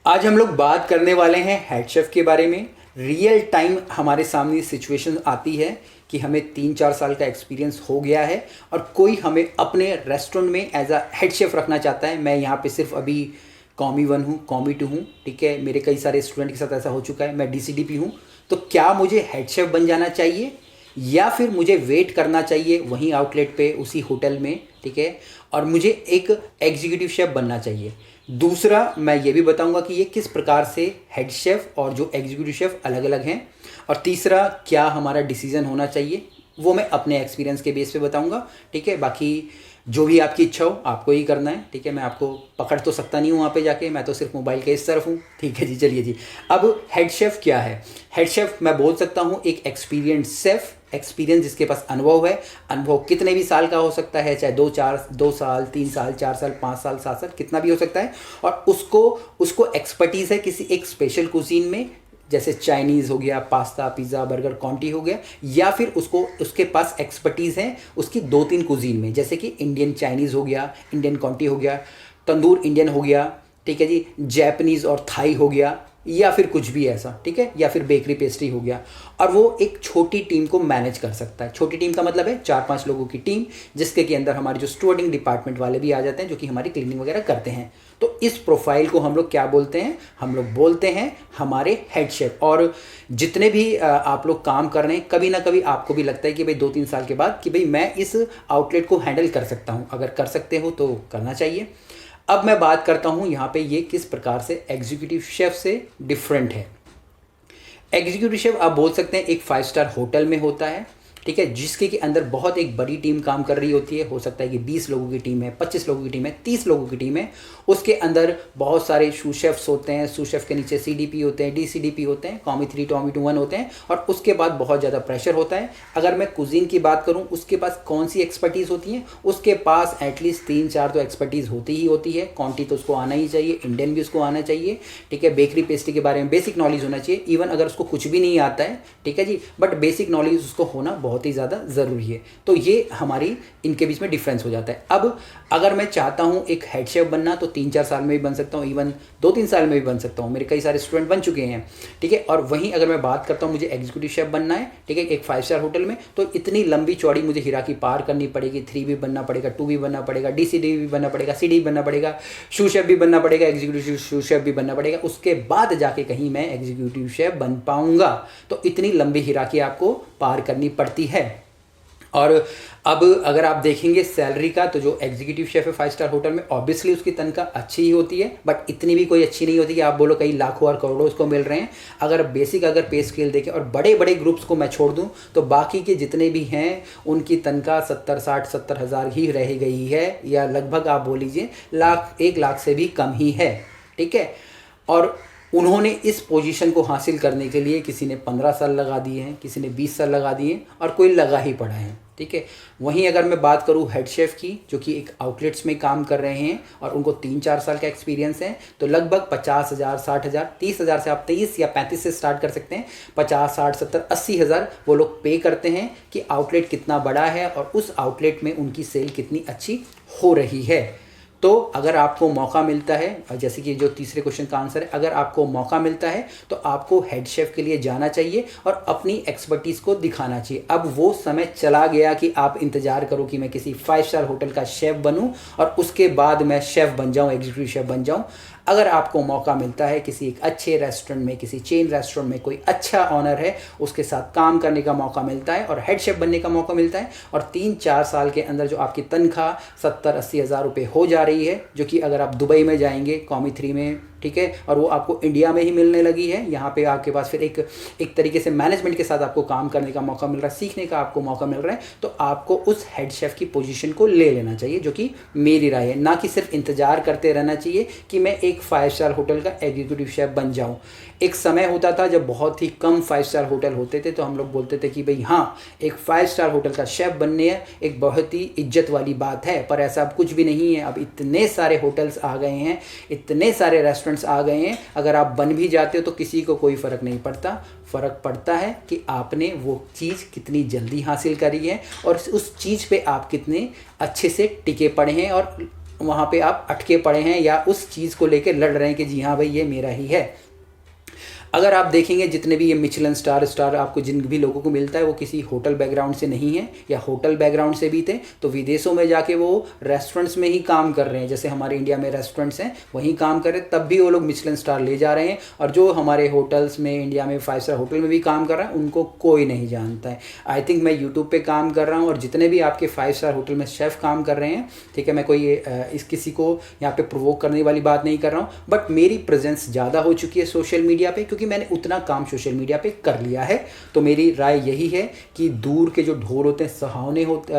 आज हम लोग बात करने वाले हैं हेड शेफ के बारे में। रियल टाइम हमारे सामने सिचुएशन आती है कि हमें 3-4 साल का एक्सपीरियंस हो गया है और कोई हमें अपने रेस्टोरेंट में एज अ हेड शेफ रखना चाहता है। मैं यहाँ पे सिर्फ अभी कॉमी 1 हूँ, कॉमी 2 हूँ, ठीक है। मेरे कई सारे स्टूडेंट के साथ ऐसा हो चुका है। मैं DCDP हूँ। तो क्या मुझे हेड शेफ बन जाना चाहिए या फिर मुझे वेट करना चाहिए वहीं आउटलेट पे, उसी होटल में, ठीक है, और मुझे एक एग्जीक्यूटिव शेफ बनना चाहिए। दूसरा, मैं ये भी बताऊंगा कि ये किस प्रकार से हेड शेफ और जो एग्जीक्यूटिव शेफ अलग अलग हैं। और तीसरा, क्या हमारा डिसीजन होना चाहिए, वो मैं अपने एक्सपीरियंस के बेस पे बताऊंगा, ठीक है। बाकी जो भी आपकी इच्छा हो आपको ही करना है, ठीक है। मैं आपको पकड़ तो सकता नहीं हूँ वहाँ पे जाके, मैं तो सिर्फ मोबाइल के इस तरफ हूँ, ठीक है जी। चलिए जी, अब हेड शेफ क्या है। हेड शेफ मैं बोल सकता हूँ एक एक्सपीरियंस शेफ, एक्सपीरियंस जिसके पास अनुभव है। अनुभव कितने भी साल का हो सकता है, चाहे 2 साल 3 साल 4 साल 5 साल 7 साल कितना भी हो सकता है। और उसको एक्सपर्टीज़ है किसी एक स्पेशल कुजीन में, जैसे चाइनीज़ हो गया, पास्ता पिज़्ज़ा बर्गर कॉन्टी हो गया, या फिर उसके पास एक्सपर्टीज़ है उसकी 2-3 कुजीन में, जैसे कि इंडियन चाइनीज़ हो गया, इंडियन कॉन्टी हो गया, तंदूर इंडियन हो गया, ठीक है जी, जैपनीज़ और थाई हो गया, या फिर कुछ भी ऐसा, ठीक है, या फिर बेकरी पेस्ट्री हो गया। और वो एक छोटी टीम को मैनेज कर सकता है। छोटी टीम का मतलब है 4-5 लोगों की टीम, जिसके के अंदर हमारे जो स्टूवर्डिंग डिपार्टमेंट वाले भी आ जाते हैं, जो कि हमारी क्लीनिंग वगैरह करते हैं। तो इस प्रोफाइल को हम लोग क्या बोलते हैं, हम लोग बोलते हैं हमारे हेड शेफ। और जितने भी आप लोग काम कर रहे हैं, कभी ना कभी आपको भी लगता है कि भाई 2-3 साल के बाद कि भाई मैं इस आउटलेट को हैंडल कर सकता हूँ। अगर कर सकते हो तो करना चाहिए। अब मैं बात करता हूँ यहाँ पे ये किस प्रकार से एग्जीक्यूटिव शेफ से डिफरेंट है। एग्जीक्यूटिव शेफ आप बोल सकते हैं एक 5 स्टार होटल में होता है, ठीक है, जिसके के अंदर बहुत एक बड़ी टीम काम कर रही होती है। हो सकता है कि 20 लोगों की टीम है, 25 लोगों की टीम है, 30 लोगों की टीम है। उसके अंदर बहुत सारे सू शेफ्स होते हैं, सू शेफ के नीचे CDP होते हैं, DCDP होते हैं, कॉमी 3 कॉमी 2 1 होते हैं। और उसके बाद बहुत ज़्यादा प्रेशर होता है। अगर मैं कुजीन की बात करूँ, उसके पास कौन सी एक्सपर्टीज़ होती है, उसके पास एटलीस्ट 3-4 तो एक्सपर्टीज़ होती ही होती है। क्वांटी तो उसको आना ही चाहिए, इंडियन भी उसको आना चाहिए, ठीक है। बेकरी पेस्ट्री के बारे में बेसिक नॉलेज होना चाहिए, इवन अगर उसको कुछ भी नहीं आता है, ठीक है जी, बट बेसिक नॉलेज उसको होना बहुत ही ज़्यादा ज़रूरी है। तो ये हमारी इनके बीच में डिफरेंस हो जाता है। अब अगर मैं चाहता हूँ एक हेड शेफ बनना, तो 3-4 साल में भी बन सकता हूँ, इवन 2-3 साल में भी बन सकता हूँ। मेरे कई सारे स्टूडेंट बन चुके हैं, ठीक है। और वहीं अगर मैं बात करता हूँ मुझे एग्जीक्यूटिव शेफ बनना है, ठीक है, एक 5 स्टार होटल में, तो इतनी लंबी चौड़ी मुझे हिराकी पार करनी पड़ेगी। 3 भी बनना पड़ेगा, 2 भी बनना पड़ेगा, DCD भी बनना पड़ेगा, CD भी बनना पड़ेगा, शू शेफ भी बनना पड़ेगा, एग्जीक्यूटिव शू शेफ भी बनना पड़ेगा। उसके बाद जाके कहीं मैं एग्जीक्यूटिव शेफ बन पाऊंगा। तो इतनी लंबी हिराकी आपको पार करनी पड़ती है। और अब अगर आप देखेंगे सैलरी का, तो जो एग्जीक्यूटिव शेफ है 5 स्टार होटल में, ऑब्वियसली उसकी तनख्वाह अच्छी ही होती है, बट इतनी भी कोई अच्छी नहीं होती कि आप बोलो कई लाखों और करोड़ों उसको मिल रहे हैं। अगर बेसिक अगर पे स्केल देखें और बड़े बड़े ग्रुप्स को मैं छोड़ दूं, तो बाकी के जितने भी हैं उनकी तनख्वाह 70-60-70 हज़ार ही रह गई है, या लगभग आप बोल लीजिए 1 लाख से भी कम ही है, ठीक है। और उन्होंने इस पोजीशन को हासिल करने के लिए किसी ने 15 साल लगा दिए हैं, किसी ने 20 साल लगा दिए, और कोई लगा ही पड़ा है, ठीक है। वहीं अगर मैं बात करूं हेड शेफ की, जो कि एक आउटलेट्स में काम कर रहे हैं और उनको 3-4 साल का एक्सपीरियंस है, तो लगभग 50,000 60,000 30,000 से आप 23 या 35 से स्टार्ट कर सकते हैं। 50 60 70 80 हज़ार वो लोग पे करते हैं कि आउटलेट कितना बड़ा है और उस आउटलेट में उनकी सेल कितनी अच्छी हो रही है। तो अगर आपको मौका मिलता है, जैसे कि जो तीसरे क्वेश्चन का आंसर है, अगर आपको मौका मिलता है तो आपको हेड शेफ के लिए जाना चाहिए और अपनी एक्सपर्टीज़ को दिखाना चाहिए। अब वो समय चला गया कि आप इंतज़ार करो कि मैं किसी 5 स्टार होटल का शेफ़ बनूं और उसके बाद मैं शेफ़ बन जाऊं, एग्जीक्यूटिव शेफ़ बन जाऊं। अगर आपको मौका मिलता है किसी एक अच्छे रेस्टोरेंट में, किसी चेन रेस्टोरेंट में कोई अच्छा ऑनर है, उसके साथ काम करने का मौका मिलता है और हेड शेफ बनने का मौका मिलता है, और 3-4 साल के अंदर जो आपकी तनख्वाह 70-80 हज़ार रुपये हो जा रही है, जो कि अगर आप दुबई में जाएंगे कॉमी 3 में, ठीक है, और वो आपको इंडिया में ही मिलने लगी है, यहाँ पे आपके पास फिर एक तरीके से मैनेजमेंट के साथ आपको काम करने का मौका मिल रहा है, सीखने का आपको मौका मिल रहा है, तो आपको उस हेड शेफ की पोजीशन को ले लेना चाहिए, जो कि मेरी राय है। ना कि सिर्फ इंतजार करते रहना चाहिए कि मैं एक 5 स्टार होटल का एग्जीक्यूटिव शेफ बन जाऊँ। एक समय होता था जब बहुत ही कम 5 स्टार होटल होते थे, तो हम लोग बोलते थे कि भाई हाँ, एक 5 स्टार होटल का शेफ बनने है एक बहुत ही इज्जत वाली बात है। पर ऐसा अब कुछ भी नहीं है। अब इतने सारे होटल्स आ गए हैं, इतने सारे रेस्टोरेंट्स आ गए हैं, अगर आप बन भी जाते हो तो किसी को कोई फ़र्क नहीं पड़ता। फ़र्क पड़ता है कि आपने वो चीज़ कितनी जल्दी हासिल करी है और उस चीज़ पे आप कितने अच्छे से टिके पड़े हैं और वहाँ पे आप अटके पड़े हैं या उस चीज़ को लेकर लड़ रहे हैं कि जी हाँ भाई ये मेरा ही है। अगर आप देखेंगे जितने भी ये मिचेलिन स्टार आपको जिन भी लोगों को मिलता है वो किसी होटल बैकग्राउंड से नहीं है या होटल बैकग्राउंड से भी थे तो विदेशों में जाके वो रेस्टोरेंट्स में ही काम कर रहे हैं, जैसे हमारे इंडिया में रेस्टोरेंट्स हैं वहीं काम कर रहे हैं, तब भी वो लोग मिचेलिन स्टार ले जा रहे हैं। और जो हमारे होटल्स में इंडिया में 5 स्टार होटल में भी काम कर रहा है उनको कोई नहीं जानता है। आई थिंक मैं यूट्यूब पर काम कर रहा हूँ और जितने भी आपके 5 स्टार होटल में शेफ़ काम कर रहे हैं, ठीक है, मैं कोई इस किसी को यहाँ पे प्रोवोक करने वाली बात नहीं कर रहा हूँ, बट मेरी प्रेजेंस ज़्यादा हो चुकी है सोशल मीडिया पे क्योंकि मैंने उतना काम सोशल मीडिया पे कर लिया है। तो मेरी राय यही है कि दूर के जो ढोल होते हैं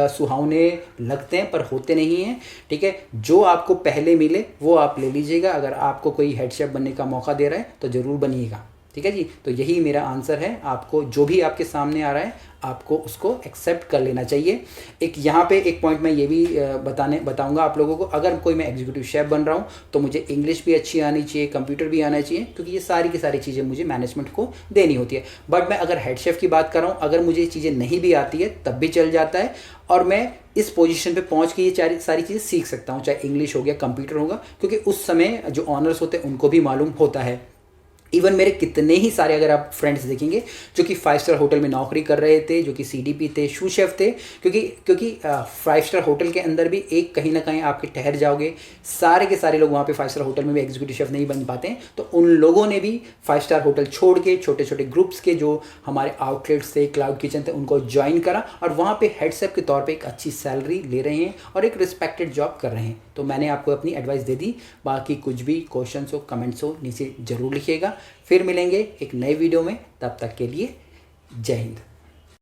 सुहावने लगते हैं पर होते नहीं हैं, ठीक है। जो आपको पहले मिले वो आप ले लीजिएगा। अगर आपको कोई हेड शेफ बनने का मौका दे रहा है तो ज़रूर बनिएगा, ठीक है जी। तो यही मेरा आंसर है। आपको जो भी आपके सामने आ रहा है आपको उसको एक्सेप्ट कर लेना चाहिए। एक यहाँ पे एक पॉइंट मैं ये भी बताऊंगा आप लोगों को, अगर कोई मैं एग्जीक्यूटिव शेफ बन रहा हूँ तो मुझे इंग्लिश भी अच्छी आनी चाहिए, कंप्यूटर भी आना चाहिए, क्योंकि ये सारी की सारी चीज़ें मुझे मैनेजमेंट को देनी होती है। बट मैं अगर हेड शेफ की बात कर रहा हूँ, अगर मुझे ये चीज़ें नहीं भी आती है तब भी चल जाता है और मैं इस पोजीशन पे पहुंच के ये सारी चीज़ें सीख सकता हूँ, चाहे इंग्लिश हो गया, कंप्यूटर होगा, क्योंकि उस समय जो ऑनर्स होते हैं उनको भी मालूम होता है। इवन मेरे कितने ही सारे अगर आप फ्रेंड्स देखेंगे जो कि 5 स्टार होटल में नौकरी कर रहे थे, जो कि सीडीपी थे, शू शेफ थे, क्योंकि 5 स्टार होटल के अंदर भी एक कहीं ना कहीं आपके ठहर जाओगे, सारे के सारे लोग वहाँ पे 5 स्टार होटल में भी एग्जीक्यूटिव शेफ नहीं बन पाते हैं। तो उन लोगों ने भी 5 स्टार होटल छोड़ के छोटे छोटे ग्रुप्स के जो हमारे आउटलेट्स थे, क्लाउड किचन थे, उनको ज्वाइन करा और वहाँ पे हेड शेफ के तौर पर एक अच्छी सैलरी ले रहे हैं और एक रिस्पेक्टेड जॉब कर रहे हैं। तो मैंने आपको अपनी एडवाइस दे दी। बाकी कुछ भी क्वेश्चन हो, कमेंट्स हो, नीचे ज़रूर लिखिएगा। फिर मिलेंगे एक नए वीडियो में, तब तक के लिए जय हिंद।